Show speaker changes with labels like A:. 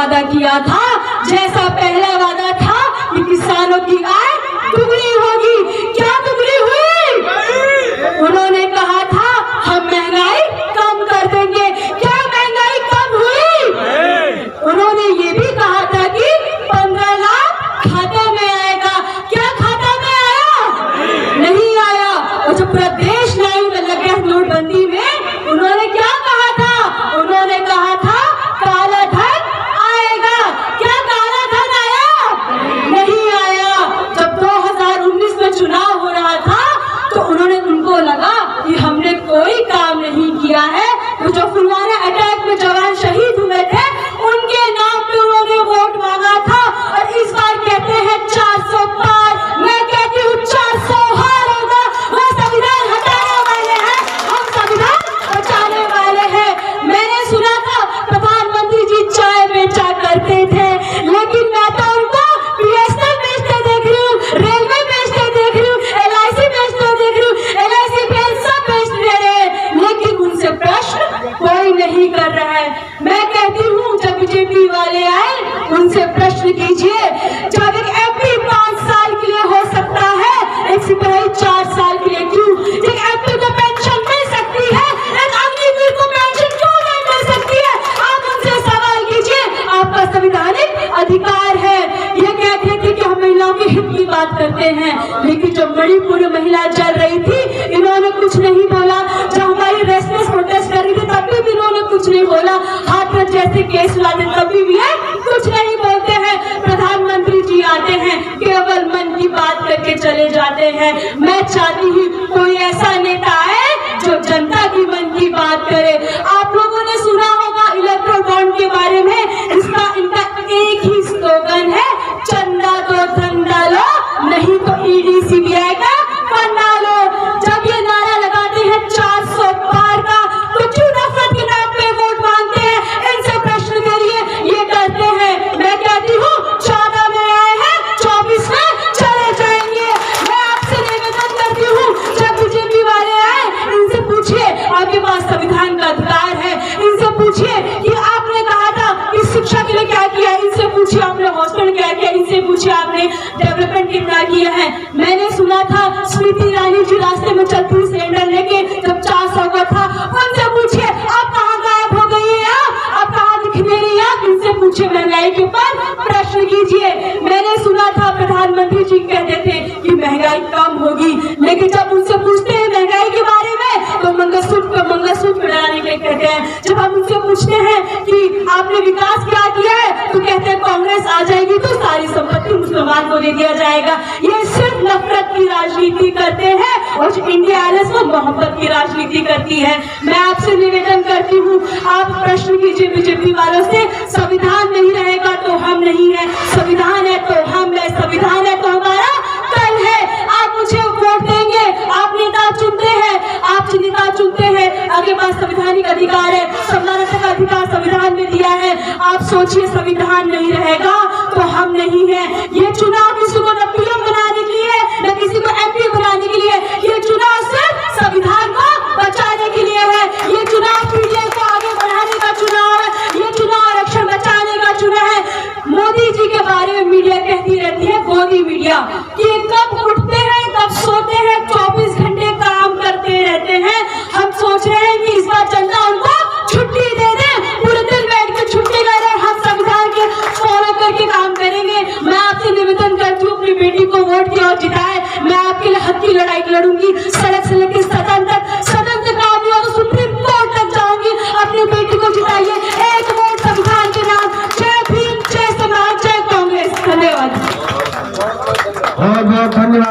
A: वादा किया था, जैसा पहला वादा था कि किसानों की आय दुगनी होगी, क्या दुगनी हुई? उन्होंने कहा था हम महंगाई कम कर देंगे, क्या महंगाई कम हुई? उन्होंने ये भी कहा था कि 15 लाख खाते में आएगा, क्या खाता में आया? नहीं आया। और जो प्रदेश लाई में लगे नोटबंदी में, उन्होंने क्या कहा था? उन्होंने कहा था काला धन आएगा, क्या काला धन आया? नहीं आया। जब 2019 में चुनाव हो रहा था तो उनको लगा कि हमने कोई काम नहीं किया है। तो जो पुलवामा अटैक में जवान शहीद हुए थे, उनके नाम पे उन्होंने वोट मांगा था। और इस बार कहते हैं 400 पार, मैं कहती हूँ 400 हार होगा। वो संविधान हटाने वाले हैं, हम संविधान बचाने वाले हैं। मैंने सुना था प्रधानमंत्री जी चाय बेचा करते थे, लेकिन मैं तो उनको BSNL बेचते देख रही हूँ, रेलवे बेचते देख रही हूँ, LIC बेचते देख रही हूँ, LIC पेंशन बेच रहे हैं, लेकिन उनसे प्रश्न कोई नहीं कर रहा है। मैं कहती हूँ जब बीजेपी वाले आए उनसे प्रश्न कीजिए। जब एक MP 5 साल के लिए हो सकता है, एक सिपाही 4 साल के लिए क्यों? एक MP को पेंशन मिल सकती है, एक अग्निवीर को पेंशन क्यों नहीं मिल सकती है? आप उनसे सवाल कीजिए, आपका संवैधानिक अधिकार है। ये कहते थे कि हम महिलाओं के हित की बात करते हैं, लेकिन जब मणिपुर में महिला जल रही थी, इन्होंने कुछ नहीं बोला। जब हमारी रेस्टलेस प्रोटेस्ट कर रही थी, तभी भी इन्होंने कुछ नहीं बोला। हाथरस जैसे केस लाते तभी भी है कुछ नहीं बोलते हैं। प्रधानमंत्री जी आते हैं, केवल मन की बात करके चले जाते हैं। मैं चाहती हूँ कोई ऐसा नेता है जो जनता की मन की बात करे। आप लोगों ने सुना होगा इलेक्ट्रो बॉन्ड के बारे में, इनका एक ही स्लोगन है, चंदा दो धंधा लो, नहीं तो ED CBI का फंडा लो। जब ये नारा लगाते हैं 400 पार का, तो क्यों नफरत के नाम पे वोट मांगते हैं? इनसे प्रश्न करिए, ये डरते हैं। मैं कहती हूँ 14 में आए हैं, 24 में चले जाएंगे। मैं आपसे निवेदन करती हूँ, जब बीजेपी वाले आए इनसे पूछिए, आपके पास संविधान का अधिकार है। इनसे पूछिए कि आपने कहा था कि शिक्षा के लिए क्या किया, इनसे पूछिए आपने हॉस्टल क्या किया, इनसे पूछिए आपने डेवलपमेंट कितना किया है। मैंने सुना था स्मृति ईरानी जी रास्ते में चलती हुई सिलेंडर लेके जब 400 का था, उनसे पूछिए आप कहाँ गायब हो गई है, आप कहाँ दिख नहीं रही है? इनसे पूछिए, महंगाई के ऊपर प्रश्न कीजिए। मैंने सुना था प्रधानमंत्री जी कहते थे कि महंगाई कम होगी, लेकिन जब उनसे पूछते हैं महंगाई के बारे में तो मंगलसूत्र लगाने के कहते हैं। जब हम उनसे पूछते हैं कि आपने विकास क्या किया है, तो कहते हैं कांग्रेस आ जाएगी तो सारी संपत्ति मुसलमान को दे दिया जाएगा। ये सिर्फ नफरत की राजनीति करते हैं और इंडिया आईएलएस वो मोहब्बत की राजनीति करती है। मैं आपसे निवेदन करती हूँ, आप प्रश्न कीजिए बीजेपी वालों से, संविधान नहीं रहेगा तो हम नहीं है, संविधान है तो हम है, संविधान है तो हमारा कल है। आप मुझे वोट देंगे, आप नेता चुनते हैं, आप नेता चुनते हैं, आपके पास संवैधानिक अधिकार है, समानता का अधिकार संविधान में दिया है। आप सोचिए संविधान नहीं रहेगा तो हम नहीं है। ये चुनाव किसी को न PM बनाने के लिए, न किसी को MP बनाने के लिए, ये चुनाव सिर्फ संविधान को बचाने के लिए है। ये चुनाव मीडिया को आगे बढ़ाने का चुनाव है, ये चुनाव आरक्षण बचाने का चुनाव है। मोदी जी के बारे में मीडिया कहती रहती है, गोदी मीडिया, कि कब उठते हैं कब सोते हैं, 24 घंटे काम करते रहते हैं। हम सोच रहे हैं कि इस बार जनता उनको छुट्टी दे दे, पूरे दिन बैठ के छुट्टी कर रहे, हम संविधान के फॉलो करके काम करेंगे। मैं आपसे निवेदन करती हूँ अपनी बेटी को वोट दिया और जिताए। मैं आपके लिए हक की लड़ाई लड़ूंगी, सड़क से लेकर सदन तक